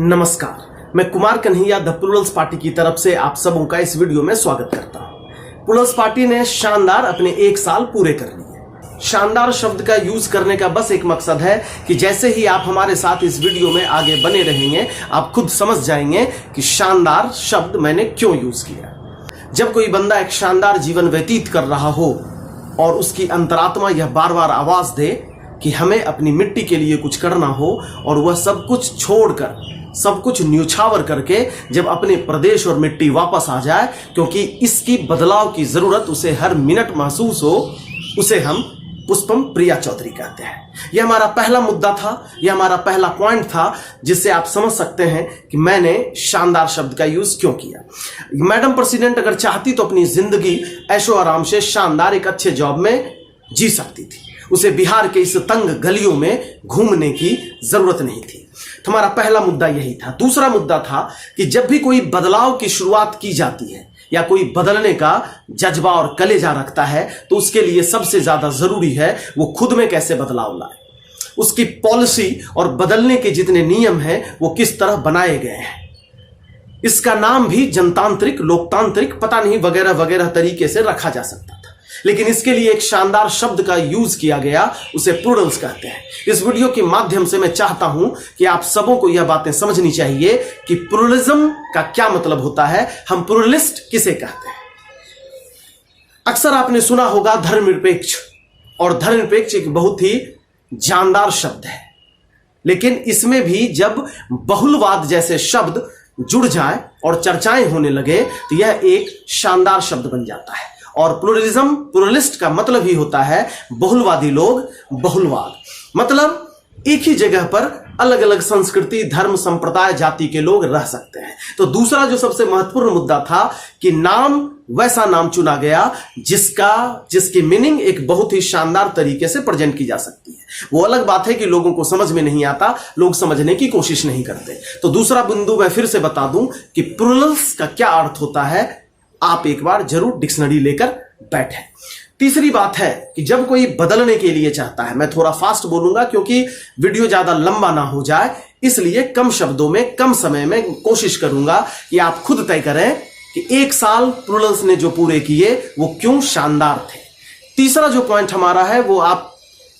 नमस्कार, मैं Kumar Kanhaiya the Plurals party की तरफ से आप सबों का इस वीडियो में स्वागत करता हूं। प्लूरल्स पार्टी ने शानदार अपने 1 साल पूरे कर लिए। शानदार शब्द का यूज करने का बस एक मकसद है कि जैसे ही आप हमारे साथ इस वीडियो में आगे बने रहेंगे, आप खुद समझ जाएंगे कि शानदार शब्द मैंने क्यों यूज किया। जब कोई बंदा एक शानदार जीवन व्यतीत कर रहा हो और उसकी अंतरात्मा यह बार बार आवाज दे कि हमें अपनी मिट्टी के लिए कुछ करना हो, और वह सब कुछ छोड़कर, सब कुछ न्यूछावर करके जब अपने प्रदेश और मिट्टी वापस आ जाए, क्योंकि इसकी बदलाव की जरूरत उसे हर मिनट महसूस हो, उसे हम पुष्पम प्रिया चौधरी कहते हैं। यह हमारा पहला मुद्दा था, यह हमारा पहला पॉइंट था, जिससे आप समझ सकते हैं कि मैंने शानदार शब्द का यूज क्यों किया। मैडम प्रेसिडेंट अगर चाहती तो अपनी जिंदगी ऐशो आराम से शानदार एक अच्छे जॉब में जी सकती थी। उसे बिहार के इस तंग गलियों में घूमने की जरूरत नहीं थी। तो हमारा पहला मुद्दा यही था। दूसरा मुद्दा था कि जब भी कोई बदलाव की शुरुआत की जाती है या कोई बदलने का जज्बा और कलेजा रखता है, तो उसके लिए सबसे ज्यादा जरूरी है वो खुद में कैसे बदलाव लाए, उसकी पॉलिसी और बदलने के जितने नियम हैं वो किस तरह बनाए गए हैं। इसका नाम भी जनतांत्रिक, लोकतांत्रिक, पता नहीं वगैरह वगैरह तरीके से रखा जा सकता था, लेकिन इसके लिए एक शानदार शब्द का यूज किया गया, उसे प्लूरल्स कहते हैं। इस वीडियो के माध्यम से मैं चाहता हूं कि आप सबों को यह बातें समझनी चाहिए कि प्लूरलिज्म का क्या मतलब होता है, हम प्लूरलिस्ट किसे कहते हैं। अक्सर आपने सुना होगा धर्मनिरपेक्ष, और धर्मनिरपेक्ष एक बहुत ही जानदार शब्द है, लेकिन इसमें भी जब बहुलवाद जैसे शब्द जुड़ जाए और चर्चाएं होने लगे तो यह एक शानदार शब्द बन जाता है। और प्लूरलिज्म, प्लूरलिस्ट का मतलब ही होता है बहुलवादी लोग, बहुलवाद मतलब एक ही जगह पर अलग अलग संस्कृति, धर्म, संप्रदाय, जाति के लोग रह सकते हैं। तो दूसरा जो सबसे महत्वपूर्ण मुद्दा था कि नाम, वैसा नाम चुना गया जिसकी मीनिंग एक बहुत ही शानदार तरीके से प्रेजेंट की जा सकती है। वो अलग बात है कि लोगों को समझ में नहीं आता, लोग समझने की कोशिश नहीं करते। तो दूसरा बिंदु मैं फिर से बता दूं कि प्लूरल्स का क्या अर्थ होता है, आप एक बार जरूर डिक्शनरी लेकर बैठें। तीसरी बात है कि जब कोई बदलने के लिए चाहता है, मैं थोड़ा फास्ट बोलूंगा क्योंकि वीडियो ज्यादा लंबा ना हो जाए, इसलिए कम शब्दों में, कम समय में कोशिश करूंगा कि आप खुद तय करें कि 1 साल प्लूरल्स ने जो पूरे किए वो क्यों शानदार थे। तीसरा जो पॉइंट हमारा है वो आप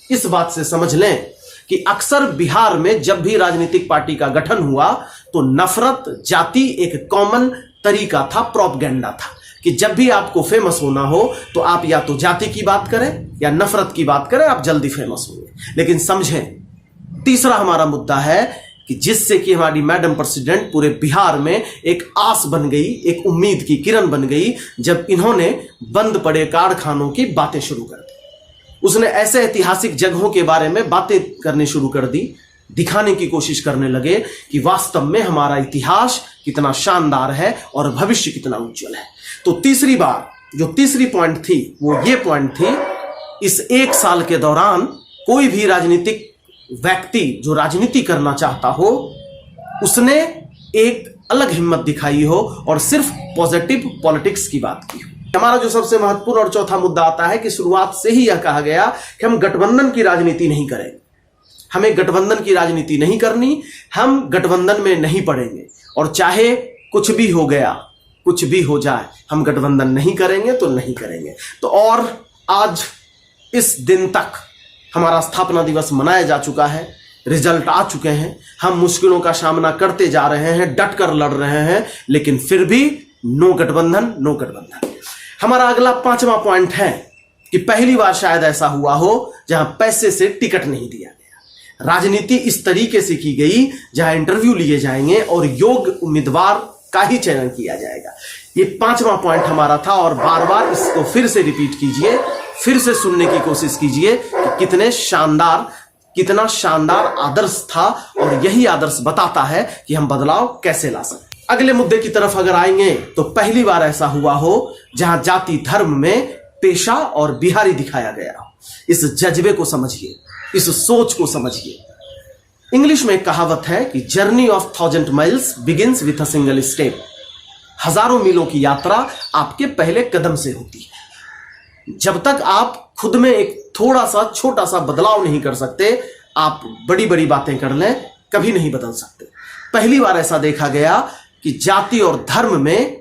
इस बात से समझ लें कि अक्सर बिहार में जब भी राजनीतिक पार्टी का गठन हुआ तो नफरत, जाति एक कॉमन तरीका था, प्रोपगेंडा था कि जब भी आपको फेमस होना हो तो आप या तो जाति की बात करें या नफरत की बात करें, आप जल्दी फेमस होंगे। लेकिन समझें, तीसरा हमारा मुद्दा है कि जिससे कि हमारी मैडम प्रेसिडेंट पूरे बिहार में एक आस बन गई, एक उम्मीद की किरण बन गई, जब इन्होंने बंद पड़े कारखानों की बातें शुरू कर दी। उसने ऐसे ऐतिहासिक जगहों के बारे में बातें करने शुरू कर दी, दिखाने की कोशिश करने लगे कि वास्तव में हमारा इतिहास कितना शानदार है और भविष्य कितना उज्जवल है। तो तीसरी बार जो तीसरी पॉइंट थी वो ये पॉइंट थी, इस 1 साल के दौरान कोई भी राजनीतिक व्यक्ति जो राजनीति करना चाहता हो, उसने एक अलग हिम्मत दिखाई हो और सिर्फ पॉजिटिव पॉलिटिक्स की बात की हो। हमारा जो सबसे महत्वपूर्ण और चौथा मुद्दा आता है कि शुरुआत से ही यह कहा गया कि हम गठबंधन की राजनीति नहीं करेंगे, हमें गठबंधन की राजनीति नहीं करनी, हम गठबंधन में नहीं पड़ेंगे, और चाहे कुछ भी हो गया, कुछ भी हो जाए, हम गठबंधन नहीं करेंगे तो नहीं करेंगे। तो और आज इस दिन तक हमारा स्थापना दिवस मनाया जा चुका है, रिजल्ट आ चुके हैं, हम मुश्किलों का सामना करते जा रहे हैं, डट कर लड़ रहे हैं, लेकिन फिर भी नो गठबंधन, नो गठबंधन। हमारा अगला 5वां पॉइंट है कि पहली बार शायद ऐसा हुआ हो जहां पैसे से टिकट नहीं दिया गया। राजनीति इस तरीके से की गई जहां इंटरव्यू लिए जाएंगे और योग्य उम्मीदवार का ही चयन किया जाएगा। ये 5वां पॉइंट हमारा था, और बार बार इसको फिर से रिपीट कीजिए, फिर से सुनने की कोशिश कीजिए कि कितना शानदार आदर्श था, और यही आदर्श बताता है कि हम बदलाव कैसे ला सकते। अगले मुद्दे की तरफ अगर आएंगे तो पहली बार ऐसा हुआ हो जहां जाति धर्म में पेशा और बिहारी दिखाया गया हो। इस जज्बे को समझिए, इस सोच को समझिए। इंग्लिश में एक कहावत है कि journey of 1000 miles begins with a single step. हजारों मीलों की यात्रा आपके पहले कदम से होती है। जब तक आप खुद में एक थोड़ा सा छोटा सा बदलाव नहीं कर सकते, आप बड़ी बड़ी बातें कर लें, कभी नहीं बदल सकते। पहली बार ऐसा देखा गया कि जाति और धर्म में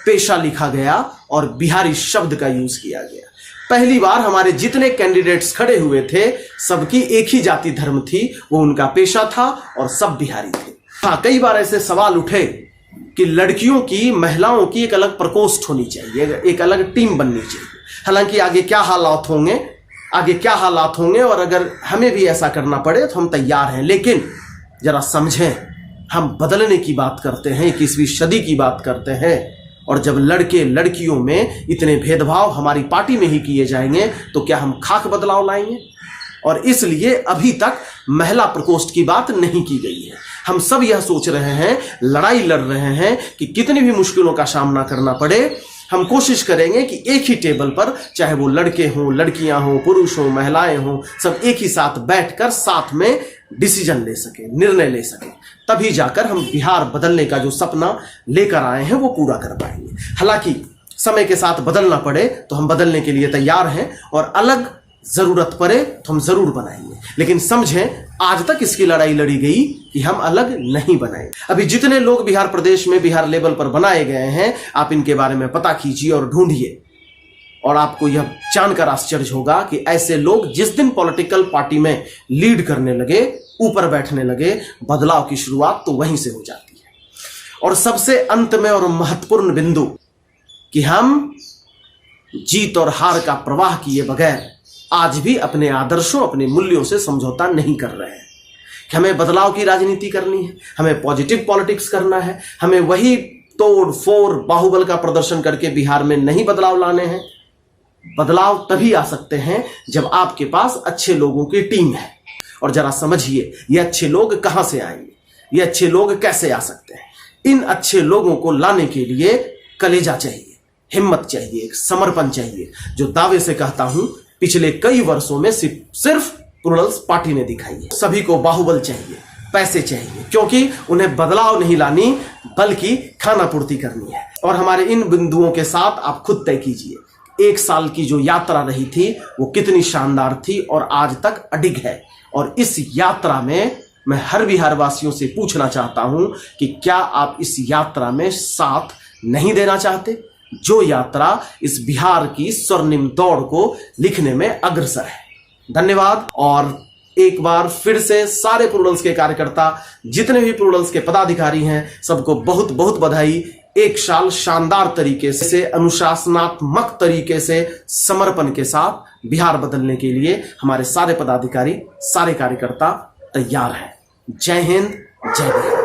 पेशा लिखा गया और बिहारी शब्द का यूज किया गया। पहली बार हमारे जितने कैंडिडेट्स खड़े हुए थे सबकी एक ही जाति धर्म थी, वो उनका पेशा था और सब बिहारी थे। हाँ, कई बार ऐसे सवाल उठे कि लड़कियों की, महिलाओं की एक अलग प्रकोष्ठ होनी चाहिए, एक अलग टीम बननी चाहिए। हालांकि आगे क्या हालात होंगे और अगर हमें भी ऐसा करना पड़े तो हम तैयार हैं, लेकिन जरा समझें, हम बदलने की बात करते हैं, 21वीं सदी की बात करते हैं, और जब लड़के लड़कियों में इतने भेदभाव हमारी पार्टी में ही किए जाएंगे तो क्या हम खाक बदलाव लाएंगे? और इसलिए अभी तक महिला प्रकोष्ठ की बात नहीं की गई है। हम सब यह सोच रहे हैं, लड़ाई लड़ रहे हैं कि कितनी भी मुश्किलों का सामना करना पड़े, हम कोशिश करेंगे कि एक ही टेबल पर, चाहे वो लड़के हों, लड़कियां हों, पुरुष हों, महिलाएं हों, सब एक ही साथ बैठकर साथ में डिसीजन ले सके, निर्णय ले सके। तभी जाकर हम बिहार बदलने का जो सपना लेकर आए हैं वो पूरा कर पाएंगे। हालांकि समय के साथ बदलना पड़े तो हम बदलने के लिए तैयार हैं, और अलग जरूरत पड़े तो हम जरूर बनाएंगे। लेकिन समझें, आज तक इसकी लड़ाई लड़ी गई कि हम अलग नहीं बनाए। अभी जितने लोग बिहार प्रदेश में, बिहार लेवल पर बनाए गए हैं, आप इनके बारे में पता कीजिए और ढूंढिए, और आपको यह जानकर आश्चर्य होगा कि ऐसे लोग जिस दिन पॉलिटिकल पार्टी में लीड करने लगे, ऊपर बैठने लगे, बदलाव की शुरुआत तो वहीं से हो जाती है। और सबसे अंत में और महत्वपूर्ण बिंदु कि हम जीत और हार का प्रवाह किए बगैर आज भी अपने आदर्शों, अपने मूल्यों से समझौता नहीं कर रहे हैं कि हमें बदलाव की राजनीति करनी है, हमें पॉजिटिव पॉलिटिक्स करना है, हमें वही तोड़ फोड़ बाहुबल का प्रदर्शन करके बिहार में नहीं बदलाव लाने हैं। बदलाव तभी आ सकते हैं जब आपके पास अच्छे लोगों की टीम है। और जरा समझिए, ये अच्छे लोग कहां से आएंगे, ये अच्छे लोग कैसे आ सकते हैं? इन अच्छे लोगों को लाने के लिए कलेजा चाहिए, हिम्मत चाहिए, एक समर्पण चाहिए, जो दावे से कहता हूं पिछले कई वर्षों में सिर्फ प्लूरल्स पार्टी ने दिखाई है। सभी को बाहुबल चाहिए, पैसे चाहिए, क्योंकि उन्हें बदलाव नहीं लानी बल्कि खाना पूर्ति करनी है। और हमारे इन बिंदुओं के साथ आप खुद तय कीजिए, एक साल की जो यात्रा रही थी वो कितनी शानदार थी और आज तक अडिग है। और इस यात्रा में मैं हर बिहार वासियों से पूछना चाहता हूं कि क्या आप इस यात्रा में साथ नहीं देना चाहते, जो यात्रा इस बिहार की स्वर्णिम दौड़ को लिखने में अग्रसर है। धन्यवाद। और एक बार फिर से सारे प्लूरल्स के कार्यकर्ता, जितने भी प्लूरल्स के पदाधिकारी हैं, सबको बहुत बहुत बधाई। एक साल शानदार तरीके से, अनुशासनात्मक तरीके से, समर्पण के साथ बिहार बदलने के लिए हमारे सारे पदाधिकारी, सारे कार्यकर्ता तैयार हैं। जय हिंद, जय बिहार।